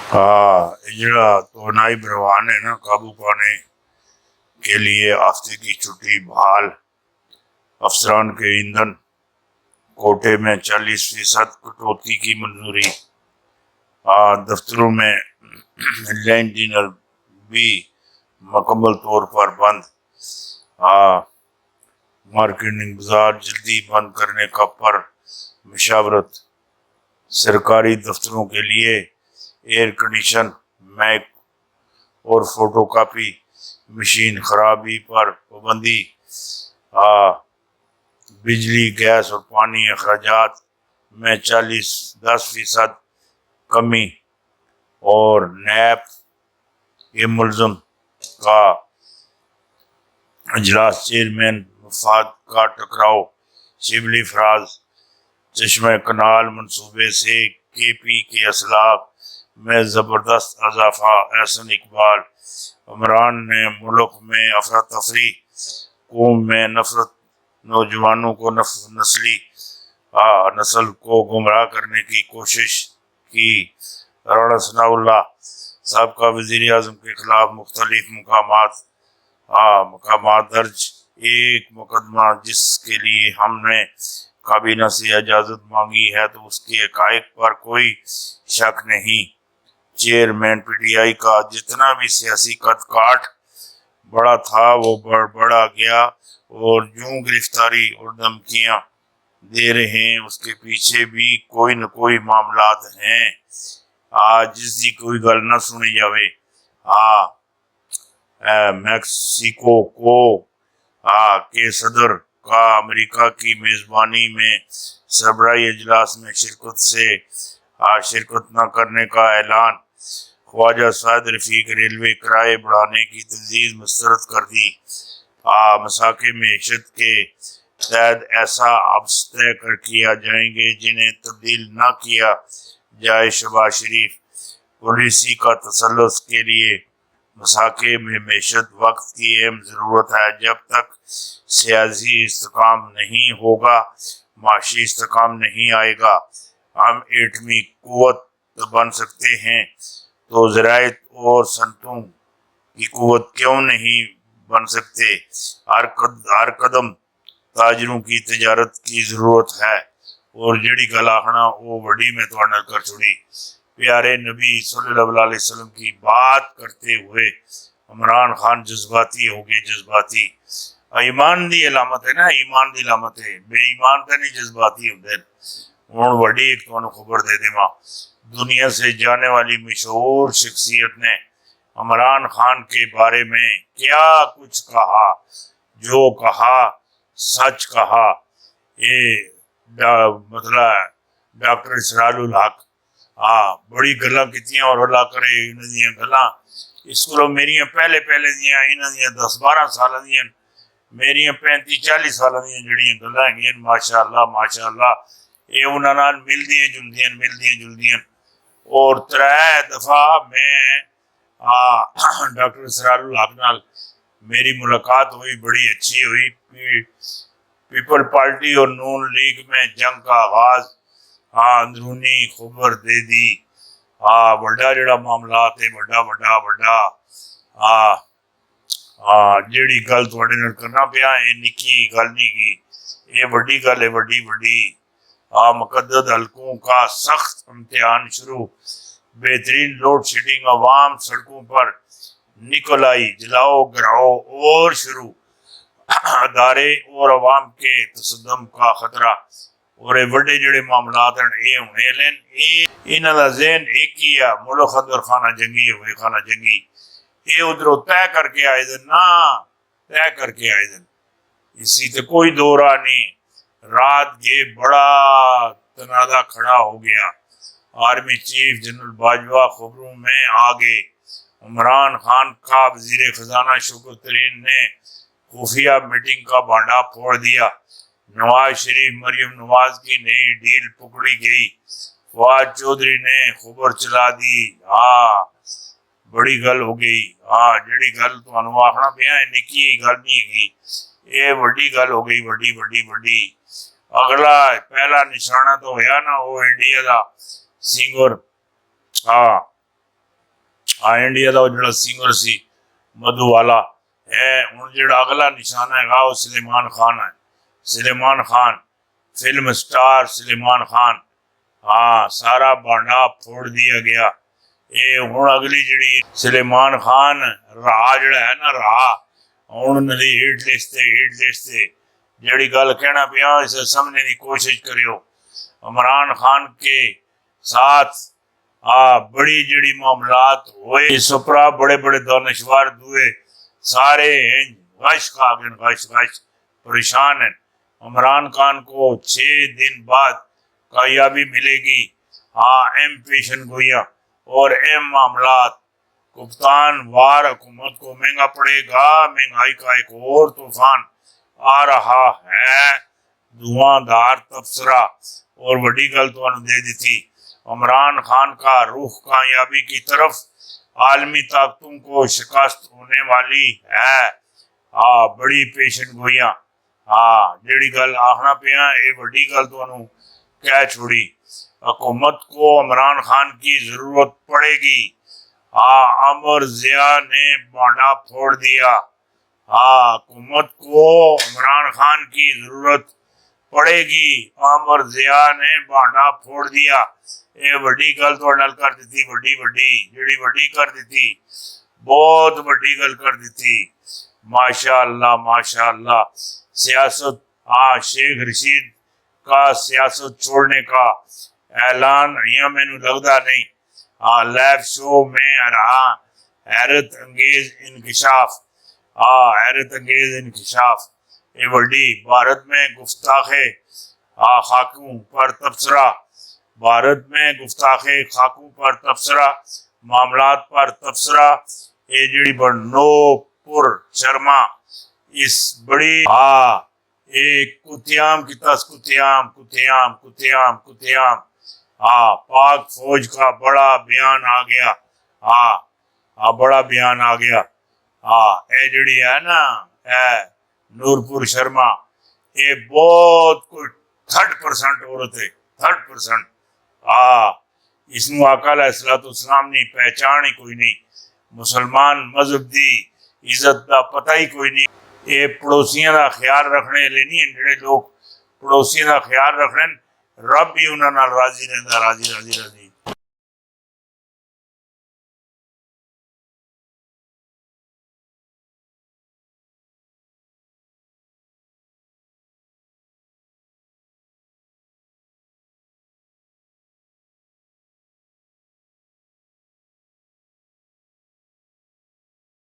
اجرا تو نائب روان ہے نا قابو پانے کے لیے ہفتے کی چھٹی بحال، افسران کے ایندھن کوٹے میں 40% کٹوتی کی منظوری، دفتروں میں لینڈ ڈینر بھی مکمل طور پر بند، مارکیٹنگ بازار جلدی بند کرنے کا پر مشاورت، سرکاری دفتروں کے لیے ایئر کنڈیشن، میک اور فوٹو کاپی مشین خرابی پر پابندی، بجلی گیس اور پانی اخراجات میں 10% کمی، اور نیب کے ملزم کا اجلاس، چیئرمین مفاد کا ٹکراؤ، شبلی فراز، چشمہ کنال منصوبے سے کے پی کے اسلاف میں زبردست اضافہ، احسن اقبال، عمران نے ملک میں افراتفری، قوم میں نفرت، نوجوانوں کو نسل کو گمراہ کرنے کی کوشش کی، رانا ثناء اللہ سابقہ وزیر اعظم کے خلاف مختلف مقامات درج ایک مقدمہ جس کے لیے ہم نے کابینہ سے اجازت مانگی ہے، تو اس کے حقائق پر کوئی شک نہیں۔ چیئرمین پی ٹی آئی کا جتنا بھی سیاسی قد کاٹ بڑا تھا وہ بڑھا گیا، اور جو گرفتاری اور دھمکیاں دے رہے ہیں اس کے پیچھے بھی کوئی نہ کوئی معاملات ہیں۔ جس دی کوئی گل نہ سنی جاوے، میکسیکو کے صدر کا امریکہ کی میزبانی میں سربراہی اجلاس میں شرکت نہ کرنے کا اعلان، خواجہ سعد رفیق ریلوے کرائے بڑھانے کی تجویز مسترد کر دی، مساکے معیشت کے تحت ایسا آپس طے کیا جائیں گے جنہیں تبدیل نہ کیا جائے، شہباز شریف، پالیسی کا تسلط کے لیے مساکے میں معیشت وقت کی اہم ضرورت ہے، جب تک سیاسی استحکام نہیں ہوگا معاشی استحکام نہیں آئے گا، ہم ایٹمی قوت بن سکتے ہیں تو زراعت اور صنعتوں کی قوت کیوں نہیں بن سکتے، ہر قدم تاجروں کی تجارت کی ضرورت ہے، اور جڑی گل آخنا وہ وڈی میں تو کر چھوڑی۔ پیارے نبی صلی اللہ علیہ وسلم کی بات کرتے ہوئے عمران خان جذباتی ہو گئے، جذباتی ایمان دی علامت ہے نا، ایمان دی علامت ہے، بے ایمان کا نہیں جذباتی ہوتے۔ ہوں وڈی ایک تو خبر دے دے، دنیا سے جانے والی مشہور شخصیت نے عمران خان کے بارے میں کیا کچھ کہا، جو کہا سچ کہا۔ یہ مطلب ڈاکٹر اسرار الحق بڑی گلاں کیتیاں، اور اللہ کرے انہاں دیاں گلاں اسکولوں میریاں پہلے دیاں انہاں دیاں 10-12 سال دیاں، میریاں 35-40 سال دیاں جڑیاں گلاں ہیں، ماشاءاللہ یہ انہاں نال ملدیاں جلدیاں۔ اور 3 دفعہ میں ڈاکٹر اسرار الحق نال میری ملاقات ہوئی، بڑی اچھی ہوئی۔ پیپل پارٹی اور نون لیگ میں جنگ کا آغاز، اندرونی خبر دے دی، بڑا جڑا معاملات ہے، بڑا جیڑی گل تواڈے نال کرنا پیا یہ نکی گل نہیں کی، یہ بڑی گل ہے، بڑی مقدد حلقوں کا سخت امتحان شروع، بہترین لوڈ شیڈنگ، عوام سڑکوں پر نکل آئی، جلاؤ گراؤ اور شروع، ادارے اور عوام کے تصدم کا خطرہ، اور وڈے جڑے معاملات ہیں یہ ہونے لین، انہاں دا ذہن ایک ہی ہے، ملک اندر خانہ جنگی ہوئے، خانہ جنگی یہ ادھروں طے کر کے آئے دن نا، طے کر کے آئے دن، اسی تے کوئی دو راہ نہیں۔ رات یہ بڑا تنازع کھڑا ہو گیا، آرمی چیف جنرل باجوہ خبروں میں آگے، عمران خان کا وزیر خزانہ شوکت ترین نے خفیہ میٹنگ کا بانڈا پھوڑ دیا، نواز شریف مریم نواز کی نئی ڈیل پکڑی گئی، فواد چودھری نے خبر چلا دی، بڑی گل ہو گئی، جڑی گل تو آخنا پیا نکی گل نہیں گئی، یہ بڑی گل ہو گئی، بڑی۔ اگلا پہلا نشانہ تو ہویا نا وہ انڈیا دا سنگر، انڈیا دا جڑا سنگر سی مدھو والا ہے ہن جڑا اگلا نشانہ ہے وہ سلیمان خان ہے. سلیمان خان فلم سٹار سلیمان خان ہاں سارا بانڈا پھوڑ دیا گیا. یہ ہن اگلی جڑی سلیمان خان راہ جڑا ہے نا راہ ہن ندی ہٹ لستے جڑی گل کہنا پیا اسے سمجھنے کی کوشش کریو. عمران خان کے ساتھ بڑی جڑی معاملات ہوئے سپرا بڑے بڑے دانشور دوئے سارے غش کھا گئے غش پریشان ہیں. عمران خان کو 6 دن بعد کامیابی ملے گی. اہم پیشن گوئیاں اور اہم معاملات. کپتان وار حکومت کو مہنگا پڑے گا. مہنگائی کا ایک اور طوفان آ رہا ہے. دھواں دھار تبصرہ اور بڑی گل تو دے دی تھی. عمران خان کا رخ کامیابی کی طرف عالمی طاقتوں کو شکست ہونے والی ہے. بڑی پیشن گوئیاں جیڑی گل آخنا پیا یہ بڑی گل تو کہہ چھوڑی. حکومت کو عمران خان کی ضرورت پڑے گی. عمر ضیاء نے بانڈا پھوڑ دیا. حکومت کو عمران خان کی ضرورت پڑے گی. عمر ضیاء نے بانڈا پھوڑ دیا. یہ بڑی گل تو نل کر دیتی. بڑی کر دیتی. بہت بڑی گل کر دیتی. ماشاء اللہ سیاست شیخ رشید کا سیاست چھوڑنے کا اعلان یہاں میں لگتا نہیں. لائیو شو میں رہا حیرت انگیز انکشاف. یہ بڑی بھارت میں گستاخ خاکوں پر تبصرہ. معاملات پر تبصرہ. یہ جڑی بنو پور شرما اس بڑی ایک کتیام کی تس کتیام پاک فوج کا بڑا بیان آ گیا. اے جڑی ہے نا نورپور شرما یہ بہت کوئی 30% عورت ہے. 30% اس نو آقا علیہ السلام نے پہچان ہی کوئی نہیں. مسلمان مذہب دی عزت دا پتہ ہی کوئی نہیں. یہ پڑوسیاں دا خیال رکھنے لے نہیں جڑے لوگ پڑوسیاں دا خیال رکھنے رب بھی انہاں نال راضی رہندا. راضی